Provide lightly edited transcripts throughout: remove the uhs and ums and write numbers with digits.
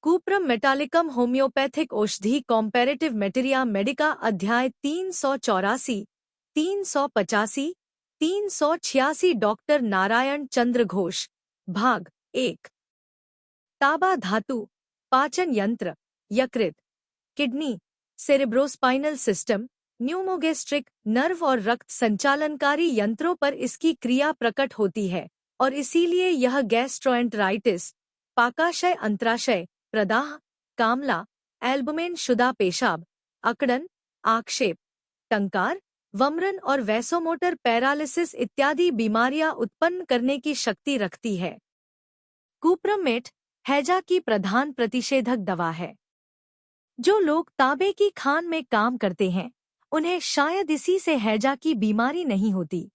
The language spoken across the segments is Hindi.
कूप्रम मेटालिकम होम्योपैथिक औषधि कॉम्पैरेटिव मेटेरिया मेडिका अध्याय 384, 385, 386 डॉक्टर नारायण चंद्र घोष भाग 1। ताबा धातु, पाचन यंत्र, यकृत, किडनी, सेरेब्रोस्पाइनल सिस्टम, न्यूमोगेस्ट्रिक नर्व और रक्त संचालनकारी यंत्रों पर इसकी क्रिया प्रकट होती है और इसीलिए यह गैस्ट्रोएंटराइटिस, पाकाशय अंतराशय, प्रदाह, कामला, एल्बुमेन शुदा पेशाब, अकड़न, आक्षेप, टंकार, वमरन और वैसोमोटर पैरालिसिस इत्यादि बीमारियां उत्पन्न करने की शक्ति रखती है। कूप्रमेट हैजा की प्रधान प्रतिषेधक दवा है। जो लोग तांबे की खान में काम करते हैं उन्हें शायद इसी से हैजा की बीमारी नहीं होती।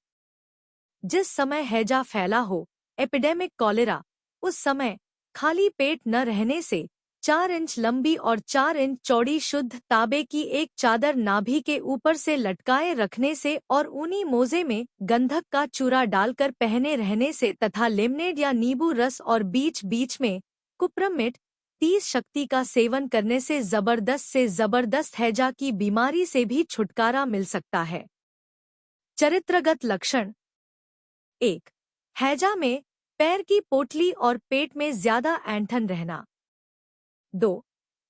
जिस समय हैजा फैला हो, एपिडेमिक कॉलेरा, उस समय खाली पेट न रहने से 4 इंच लंबी और 4 इंच चौड़ी शुद्ध तांबे की एक चादर नाभि के ऊपर से लटकाए रखने से और ऊनी मोजे में गंधक का चूरा डालकर पहने रहने से तथा लेमनेड या नींबू रस और बीच बीच में कुप्रमेट 30 शक्ति का सेवन करने से जबरदस्त हैजा की बीमारी से भी छुटकारा मिल सकता है। चरित्रगत लक्षण 1। हैजा में पैर की पोटली और पेट में ज्यादा ऐंठन रहना। 2।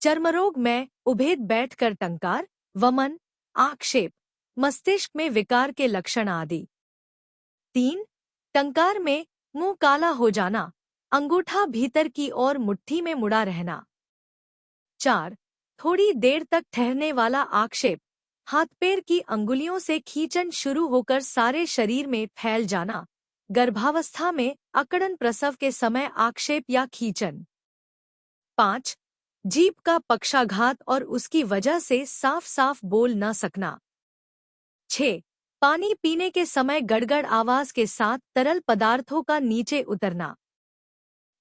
चर्मरोग में उभेद बैठकर टंकार, वमन, आक्षेप, मस्तिष्क में विकार के लक्षण आदि। 3। टंकार में मुंह काला हो जाना, अंगूठा भीतर की ओर मुट्ठी में मुड़ा रहना। 4। थोड़ी देर तक ठहरने वाला आक्षेप, हाथ पैर की अंगुलियों से खींचन शुरू होकर सारे शरीर में फैल जाना, गर्भावस्था में अकड़न, प्रसव के समय आक्षेप या खींचन। 5। जीभ का पक्षाघात और उसकी वजह से साफ साफ बोल न सकना। 6। पानी पीने के समय गड़गड़ आवाज के साथ तरल पदार्थों का नीचे उतरना।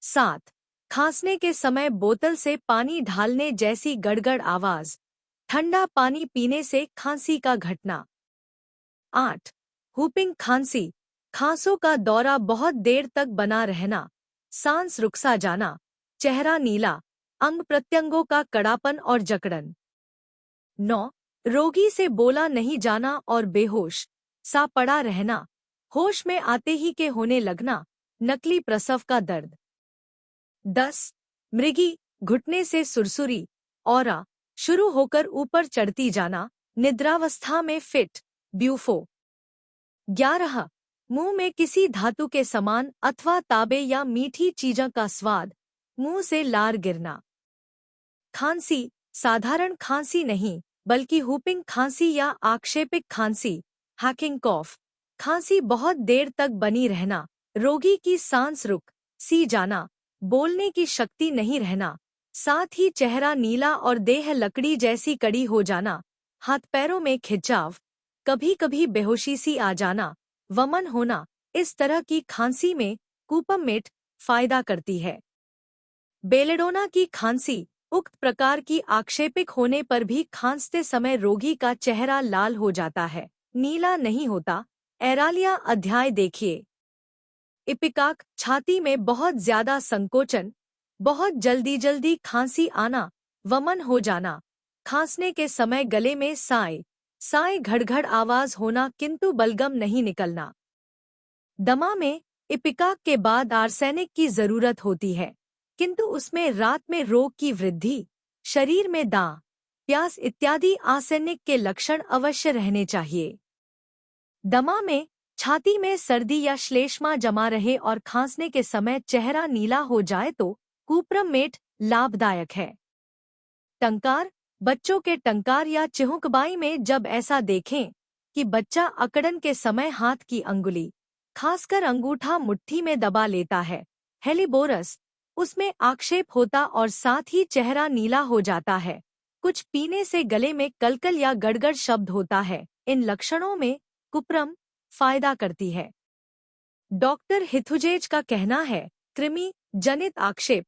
7। खांसने के समय बोतल से पानी ढालने जैसी गड़गड़ आवाज, ठंडा पानी पीने से खांसी का घटना। 8। हुपिंग खांसी, खांसों का दौरा बहुत देर तक बना रहना, सांस रुकसा जाना, चेहरा नीला, अंग प्रत्यंगों का कड़ापन और जकड़न। 9। रोगी से बोला नहीं जाना और बेहोश सा पड़ा रहना, होश में आते ही के होने लगना, नकली प्रसव का दर्द। 10। मृगी, घुटने से सुरसुरी, औरा शुरू होकर ऊपर चढ़ती जाना, निद्रावस्था में फिट, ब्यूफो। 11। मुंह में किसी धातु के समान अथवा तांबे या मीठी चीज़ों का स्वाद, मुंह से लार गिरना। खांसी, साधारण खांसी नहीं बल्कि हुपिंग खांसी या आक्षेपिक खांसी, हैकिंग कॉफ, खांसी बहुत देर तक बनी रहना, रोगी की सांस रुक सी जाना, बोलने की शक्ति नहीं रहना, साथ ही चेहरा नीला और देह लकड़ी जैसी कड़ी हो जाना, हाथ पैरों में खिंचाव, कभी कभी बेहोशी सी आ जाना, वमन होना, इस तरह की खांसी में कूप्रमेट फायदा करती है। बेलेडोना की खांसी, उक्त प्रकार की आक्षेपिक होने पर भी खांसते समय रोगी का चेहरा लाल हो जाता है, नीला नहीं होता। एरालिया अध्याय देखिए। इपिकाक, छाती में बहुत ज्यादा संकोचन, बहुत जल्दी खांसी आना, वमन हो जाना, खांसने के समय गले में साए घड़घड़ आवाज होना किंतु बलगम नहीं निकलना। दमा में इपिकाक के बाद आर्सेनिक की जरूरत होती है किंतु उसमें रात में रोग की वृद्धि, शरीर में दां, प्यास इत्यादि आर्सेनिक के लक्षण अवश्य रहने चाहिए। दमा में, छाती में सर्दी या श्लेष्मा जमा रहे और खांसने के समय चेहरा नीला हो जाए तो कूप्रमेट लाभदायक है। टंकार, बच्चों के टंकार या चिहुकबाई में जब ऐसा देखें कि बच्चा अकड़न के समय हाथ की अंगुली, खासकर अंगूठा मुट्ठी में दबा लेता है, हेलिबोरस, उसमें आक्षेप होता और साथ ही चेहरा नीला हो जाता है, कुछ पीने से गले में कलकल या गड़गड़ शब्द होता है, इन लक्षणों में कुप्रम फायदा करती है। डॉक्टर हिथुजेज का कहना है, कृमि जनित आक्षेप,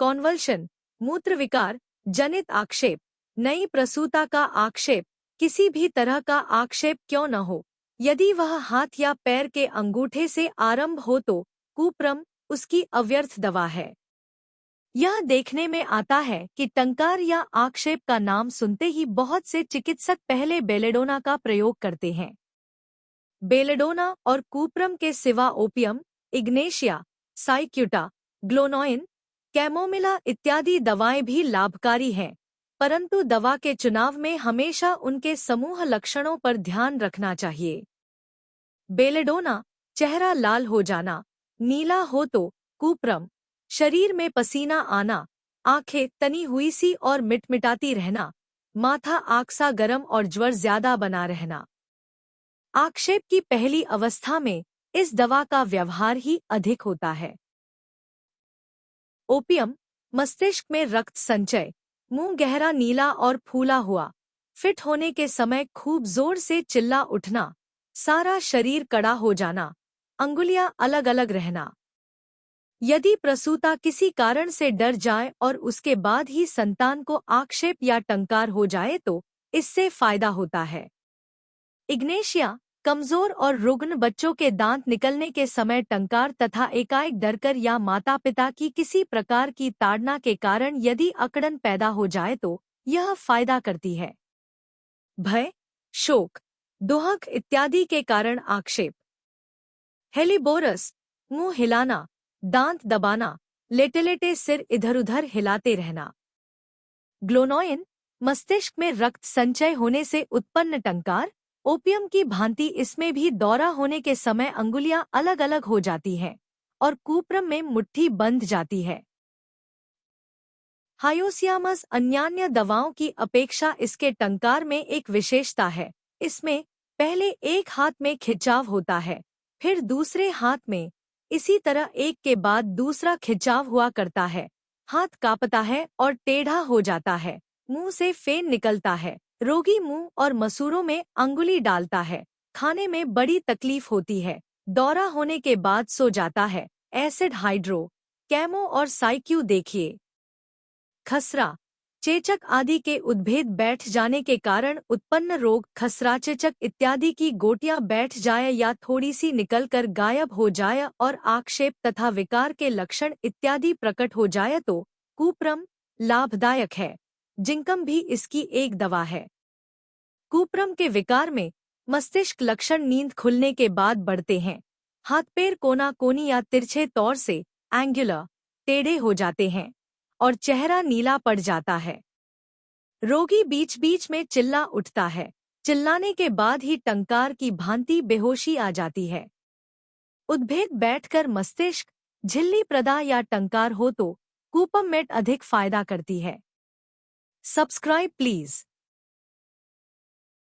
कॉन्वल्शन, मूत्रविकार जनित आक्षेप, नई प्रसूता का आक्षेप, किसी भी तरह का आक्षेप क्यों न हो, यदि वह हाथ या पैर के अंगूठे से आरंभ हो तो कूप्रम उसकी अव्यर्थ दवा है। यह देखने में आता है कि टंकार या आक्षेप का नाम सुनते ही बहुत से चिकित्सक पहले बेलेडोना का प्रयोग करते हैं। बेलेडोना और कूप्रम के सिवा ओपियम, इग्नेशिया, साइक्यूटा, ग्लोनोइन, कैमोमिला इत्यादि दवाएं भी लाभकारी हैं, परंतु दवा के चुनाव में हमेशा उनके समूह लक्षणों पर ध्यान रखना चाहिए। बेलेडोना, चेहरा लाल हो जाना, नीला हो तो कूप्रम, शरीर में पसीना आना, आंखें तनी हुई सी और मिटमिटाती रहना, माथा आकसा गरम और ज्वर ज्यादा बना रहना। आक्षेप की पहली अवस्था में इस दवा का व्यवहार ही अधिक होता है। ओपियम, मस्तिष्क में रक्त संचय, मुंह गहरा नीला और फूला हुआ, फिट होने के समय खूब जोर से चिल्ला उठना, सारा शरीर कड़ा हो जाना, अंगुलियां अलग अलग रहना। यदि प्रसूता किसी कारण से डर जाए और उसके बाद ही संतान को आक्षेप या टंकार हो जाए तो इससे फायदा होता है। इग्नेशिया, कमजोर और रुग्ण बच्चों के दांत निकलने के समय टंकार तथा एकाएक डरकर या माता पिता की किसी प्रकार की ताड़ना के कारण यदि अकड़न पैदा हो जाए तो यह फायदा करती है। भय, शोक, दुहक इत्यादि के कारण आक्षेप। हेलिबोरस, मुंह हिलाना, दांत दबाना, लेटे लेटे सिर इधर उधर हिलाते रहना। ग्लोनोइन, मस्तिष्क में रक्त संचय होने से उत्पन्न टंकार। ओपियम की भांति इसमें भी दौरा होने के समय अंगुलियां अलग अलग हो जाती हैं और कूप्रम में मुट्ठी बंध जाती है। हायोसियामस अन्यान्य दवाओं की अपेक्षा इसके टंकार में एक विशेषता है। इसमें पहले एक हाथ में खिंचाव होता है, फिर दूसरे हाथ में, इसी तरह एक के बाद दूसरा खिंचाव हुआ करता है। हाथ कांपता है और टेढ़ा हो जाता है, मुंह से फेन निकलता है, रोगी मुंह और मसूड़ों में अंगुली डालता है, खाने में बड़ी तकलीफ होती है, दौरा होने के बाद सो जाता है। एसिड हाइड्रो, कैमो और साइक्यू देखिए। खसरा, चेचक आदि के उद्भेद बैठ जाने के कारण उत्पन्न रोग खसरा चेचक इत्यादि की गोटियां बैठ जाए या थोड़ी सी निकलकर गायब हो जाए और आक्षेप तथा विकार के लक्षण इत्यादि प्रकट हो जाए तो कूप्रम लाभदायक है। जिंकम भी इसकी एक दवा है। कूप्रम के विकार में मस्तिष्क लक्षण नींद खुलने के बाद बढ़ते हैं। हाथ पैर कोना कोनी या तिरछे तौर से एंगुलर, टेढ़े हो जाते हैं और चेहरा नीला पड़ जाता है। रोगी बीच बीच में चिल्ला उठता है, चिल्लाने के बाद ही टंकार की भांति बेहोशी आ जाती है। उद्भेद बैठकर मस्तिष्क, झिल्ली प्रदा या टंकार हो तो कूपम मेट अधिक फायदा करती है। Subscribe please.